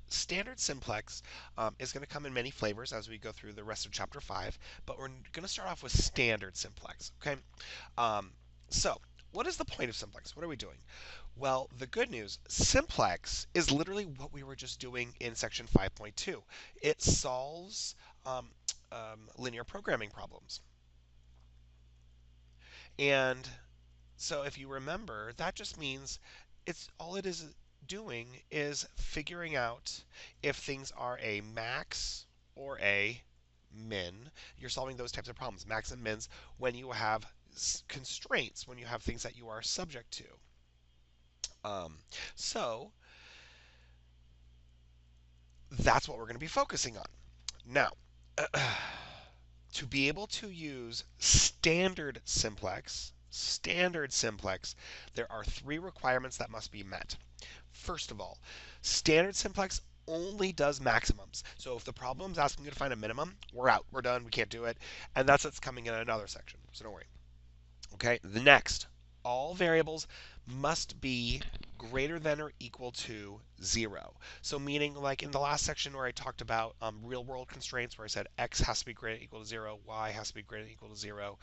standard simplex is going to come in many flavors as we go through the rest of chapter 5, but we're going to start off with standard simplex, okay? Um, so, what is the point of simplex? What are we doing? Well, the good news, simplex is literally what we were just doing in section 5.2. It solves linear programming problems. And so if you remember, that just means it's all it is doing is figuring out if things are a max or a min. You're solving those types of problems, max and mins, when you have constraints, when you have things that you are subject to. Um, so that's what we're going to be focusing on. Now, to be able to use standard simplex, there are three requirements that must be met. First of all, standard simplex only does maximums. So if the problem's asking you to find a minimum, we're out. We're done. We can't do it. And that's what's coming in another section. So don't worry. Okay, the next, all variables must be greater than or equal to 0. So meaning like in the last section where I talked about real world constraints where I said x has to be greater than or equal to 0, y has to be greater than or equal to 0,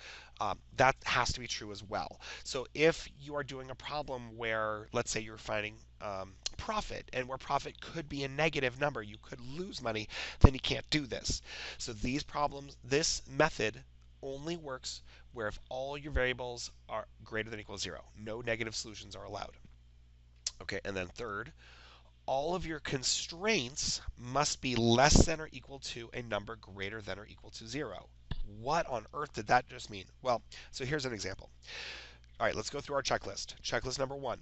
that has to be true as well. So if you are doing a problem where, let's say you're finding profit, and where profit could be a negative number, you could lose money, then you can't do this. So these problems, this method only works where if all your variables are greater than or equal to 0, no negative solutions are allowed. Okay, and then third, all of your constraints must be less than or equal to a number greater than or equal to 0. What on earth did that just mean? Well, so here's an example. All right, let's go through our checklist. Checklist number 1,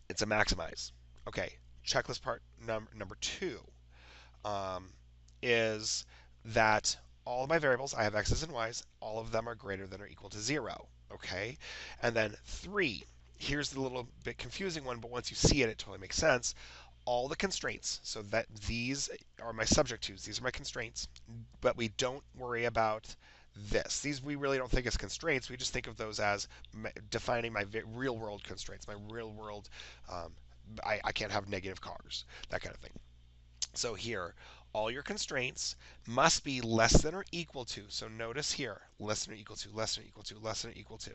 it's a maximize. Okay, checklist part number 2 um, is that all of my variables, I have x's and y's, all of them are greater than or equal to 0. Okay? And then 3, here's the little bit confusing one, but once you see it, it totally makes sense. All the constraints, so that these are my subject to's, these are my constraints, but we don't worry about this. These we really don't think as constraints, we just think of those as defining my real world constraints, my real world, I can't have negative cars, that kind of thing. So here, all your constraints must be less than or equal to, so notice here, less than or equal to, less than or equal to, less than or equal to,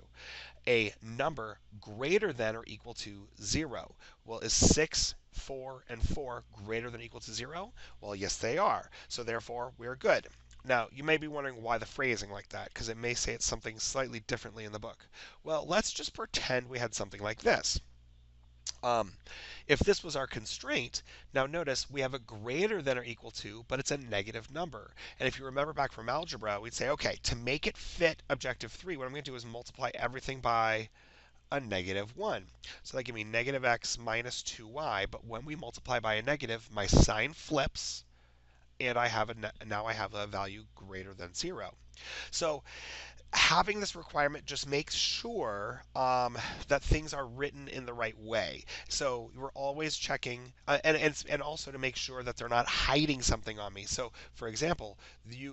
a number greater than or equal to 0. Well, is 6, 4, and 4 greater than or equal to 0? Well, yes, they are. So therefore, we're good. Now, you may be wondering why the phrasing like that, because it may say it's something slightly differently in the book. Well, let's just pretend we had something like this. If this was our constraint, now notice we have a greater than or equal to, but it's a negative number. And if you remember back from algebra, we'd say, okay, to make it fit objective 3, what I'm going to do is multiply everything by a negative 1. So that gives me negative x minus 2y, but when we multiply by a negative, my sign flips, and now I have a value greater than 0. So having this requirement just makes sure that things are written in the right way. So we're always checking, and also to make sure that they're not hiding something on me. So for example,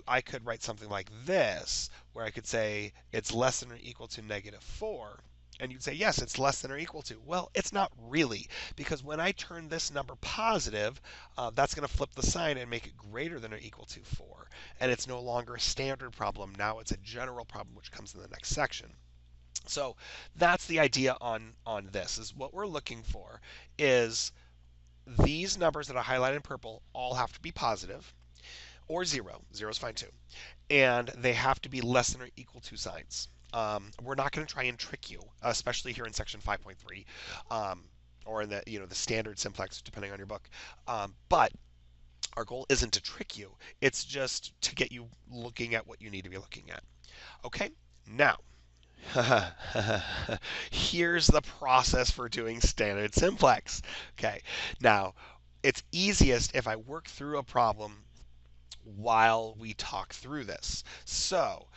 I could write something like this, where I could say it's less than or equal to negative 4. And you'd say, yes, it's less than or equal to. Well, it's not really, because when I turn this number positive, that's going to flip the sign and make it greater than or equal to 4. And it's no longer a standard problem. Now it's a general problem, which comes in the next section. So that's the idea on this, is what we're looking for is these numbers that are highlighted in purple all have to be positive, or 0. 0 is fine too. And they have to be less than or equal to signs. We're not going to try and trick you, especially here in section 5.3, or in the standard simplex, depending on your book. But our goal isn't to trick you; it's just to get you looking at what you need to be looking at. Okay, now here's the process for doing standard simplex. Okay, now it's easiest if I work through a problem while we talk through this. So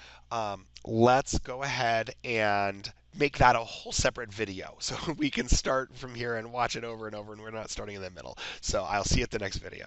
let's go ahead and make that a whole separate video so we can start from here and watch it over and over and we're not starting in the middle. So I'll see you at the next video.